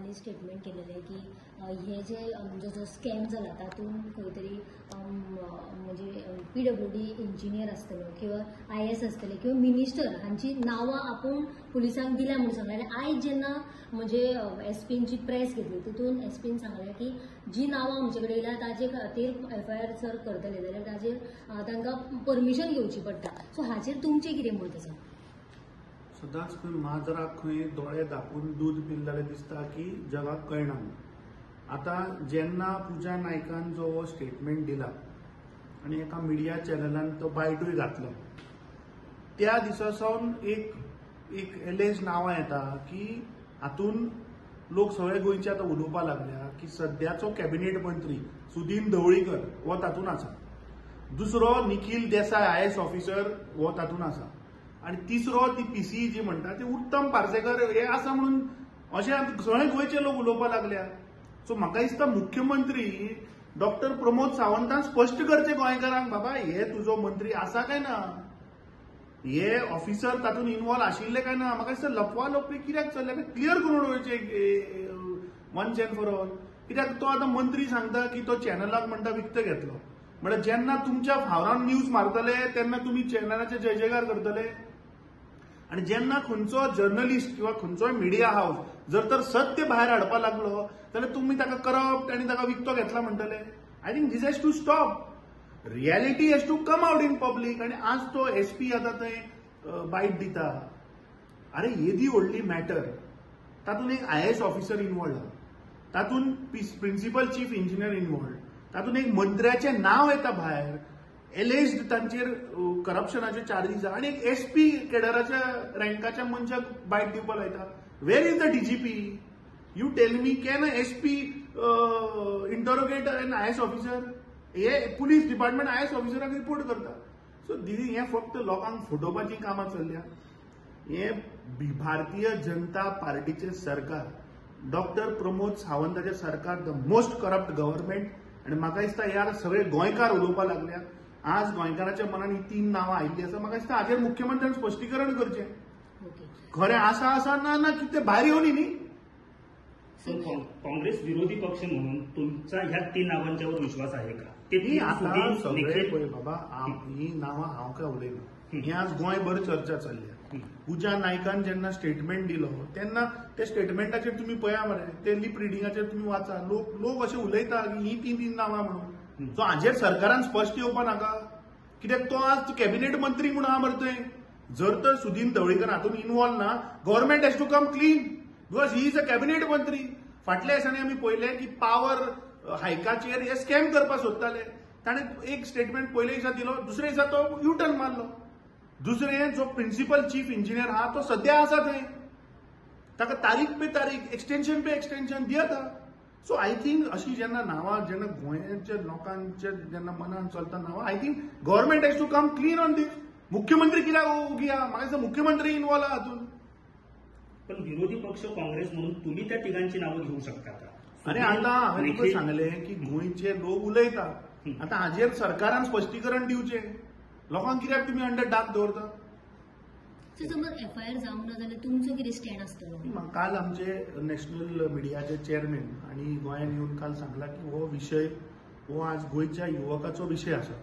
सावंतांनी statement केलेले की हे जे म्हणजे जो स्कॅम जाला तातूंत खंय तरी म्हणजे PWD इंजिनियर आसतलो किंवा IAS आसतले किंवा मिनिस्टर हांची नांवां आपूण पुलिसांक दिल्या म्हणून सांगलें. आनी आयज जेन्ना म्हणजे SPंची प्रेस घेतली तितून SPन सांगलें की जी नांवां आमचे कडेन येयल्या ताजे खातीर FIR सर करतले जाल्यार ताजेर तांकां परमिशन घेवची पडटा. सो हाचेर तुमचें कितें मत आसा? सदांच खंय माजराक खंय दोळे धांपून दूध पिले जाल्यार दिसता की जगाक कळना. आतां जेन्ना पुजा नायकान जो स्टेटमेंट दिला आनी एका मिडिया चॅनलान तो बायटूय घातलो, त्या दिसा सावन एक एलेज नांवां येता की हातूंत लोक सगळे गोंयचे आतां उलोवपाक लागल्या की सद्याचो कॅबिनेट मंत्री सुदीन ढवळीकर हो तातूंत आसा, दुसरो निखील देसाय IAS ऑफिसर हो तातूंत आसा, आणि तिसरो ती PC जी म्हणटा ती उत्तम पार्सेकर हे आसा म्हणून अशें सगळे गोंयचे लोक उलोवपाक लागल्या. सो म्हाका दिसता मुख्यमंत्री डॉक्टर प्रमोद सावंतान स्पश्ट करचें गोंयकारांक, बाबा हे तुजो मंत्री आसा काय ना, हे ऑफिसर तातूंत इन्वॉल्व आशिल्ले काय ना. म्हाका दिसता लपवा लपवी कित्याक चल्ल्या, क्लियर करून उडोवचें वन्स एंड फॉर ऑल. कित्याक तो आतां मंत्री सांगता की तो चॅनलाक म्हणटा विकतो घेतलो, म्हणजे जेन्ना तुमच्या फावरान न्यूज मारतले तेन्ना तुमी चॅनलाचे जय जयकार करतले. आणि जेन्ना खंयचो जर्नलिस्ट किंवा खंयचोय मिडिया हाऊस जर तर सत्य भायर हाडपाक लागलो जाल्यार तुमी ताका करप्ट आनी ताका विकतो घेतला म्हणटले. I think this has to stop. Reality has to come out in public. आणि आज तो SP आतां थंय बायट दिता. अरे येदी व्हडली मॅटर, तातूंत एक IAS ऑफिसर इन्वॉल्ड आहा, तातूंत प्रिन्सिपल चीफ इंजिनियर इन्वॉल्ड, तातूंत एक मंत्र्याचें नांव येता भायर, एलेज्ड तांचेर करप्शनाचे चार्जीस आहा, आनी एक SP केडराच्या रँकाच्या मनशाक बायट दिवपाक लायता. Where is the DGP? You tell me, can a SP interrogate an IAS officer? हे पुलीस डिपार्टमेंट IAS ऑफिसराक रिपोर्ट करता. सो हे फक्त लोकांक फटोवपाची कामां चल्ल्या. हे भारतीय जनता पार्टीचे सरकार, डॉक्टर प्रमोद सावंताचे सरकार, द मोस्ट करप्ट गव्हर्नमेंट. आणि म्हाका दिसता यार सगळे गोंयकार उलोवपाक लागल्या. आज गोंयकाराच्या मनात ही 3 नांवां आयिल्ली आसा. म्हाका दिसता हाचेर मुख्यमंत्र्यान स्पश्टीकरण करचें. खरें आसा ना कितें भायर येवनी न्ही. काँग्रेस विरोधी पक्ष म्हणून तुमचा ह्या 3 नावांच्यावर विश्वास आहे का? ते आता सगळे पळय बाबा, ही नांवां हांव काय उलयना, ही आज गोंयभर चर्चा चल्ल्या. पुजा नायकान जेन्ना स्टेटमेंट दिलो तेन्ना त्या स्टेटमेंटाचेर तुम्ही पळया मरे, ते लिप रिडिंगाचेर तुम्ही वाचा, लोक असे उलयता की ही 3 नांवां म्हणून. सो हाचेर सरकारान स्पश्ट येवपा नाका. कित्याक तो आज कॅबिनेट मंत्री म्हणून आहा मरे थंय. जर तर सुदीन ढवळीकर हातूंत इन्वॉल्व ना, government has to come clean, because he is a cabinet mantri. फाटल्या दिसांनी आमी पळयलें की पावर हायकाचेर हे स्कॅम करपाक सोदताले. ताणें एक स्टेटमेंट पयले दिसा दिलो, दुसरे दिसा तो U-टर्न मारलो. दुसरे जो प्रिन्सिपल चीफ इंजिनियर आहा तो सद्या आसा थंय, ताका तारीख पे तारीख, एक्सटेन्शन पे एक्सटेन्शन दियत आहा. सो आय थिंक अशी जेन्ना नांवां जेन्ना गोंयच्या लोकांच्या जेन्ना मनान चलता नांवां, I think government has to come clean on this. मुख्यमंत्री कित्याक उगी आहा? म्हाका दिसता मुख्यमंत्री इन्वॉल्व आहा हातूंत. पण विरोधी पक्ष काँग्रेस म्हणून तुम्ही त्या तिघांची नावं घेऊ शकता का? अरे आता हांवें तुका सांगलें की गोंयचे लोक उलयता. आता हाचेर सरकारान स्पश्टीकरण दिवचें. लोकांक कित्याक तुमी अंडर डाक दवरता? समज FIR जावंक ना जाल्यार तुमचो कितें स्टँड आसतलो? काल आमचे नॅशनल मिडियाचे चेअरमॅन आणि गोंयांत येवन काल सांगला की हो विशय हो आज गोंयच्या युवकाचो विशय आसा.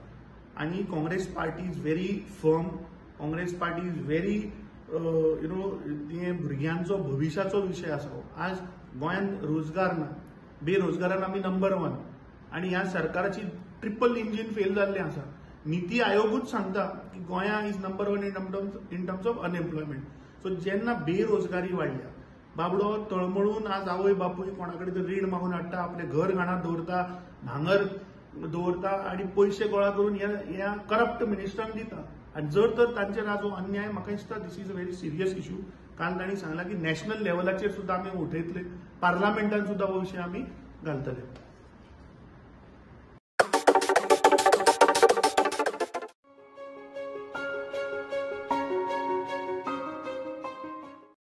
आणि Congress party is very firm. Congress party is very ते भुरग्यांचो भविश्याचो विशय आसा. आज गोंयांत रोजगार ना, बेरोजगारान आमी नंबर 1. आणि ह्या सरकाराची ट्रिपल इंजिन फेल जाल्लें आसा. नीती आयोगूच सांगता की गोंया is number 1 in terms of unemployment. So जेन्ना बेरोजगारी वाडल्या, बाबडो तळमळून आज आवय बापूय कोणा कडेन तर रीण मागून हाडटा, आपले घर घाणात दवरता, भांगर दवरता आणि पयशे गोळा करून ह्या करप्ट मिनिस्टरांक दिता. आणि जर तर तांचेर आज अन्याय, म्हाका दिसता this is a very serious issue. काल तांणी सांगला की नॅशनल लेवलाचेर सुद्धा आमी उठयतले, पार्लमेंटान सुद्धा हो विशय आमी घालतले.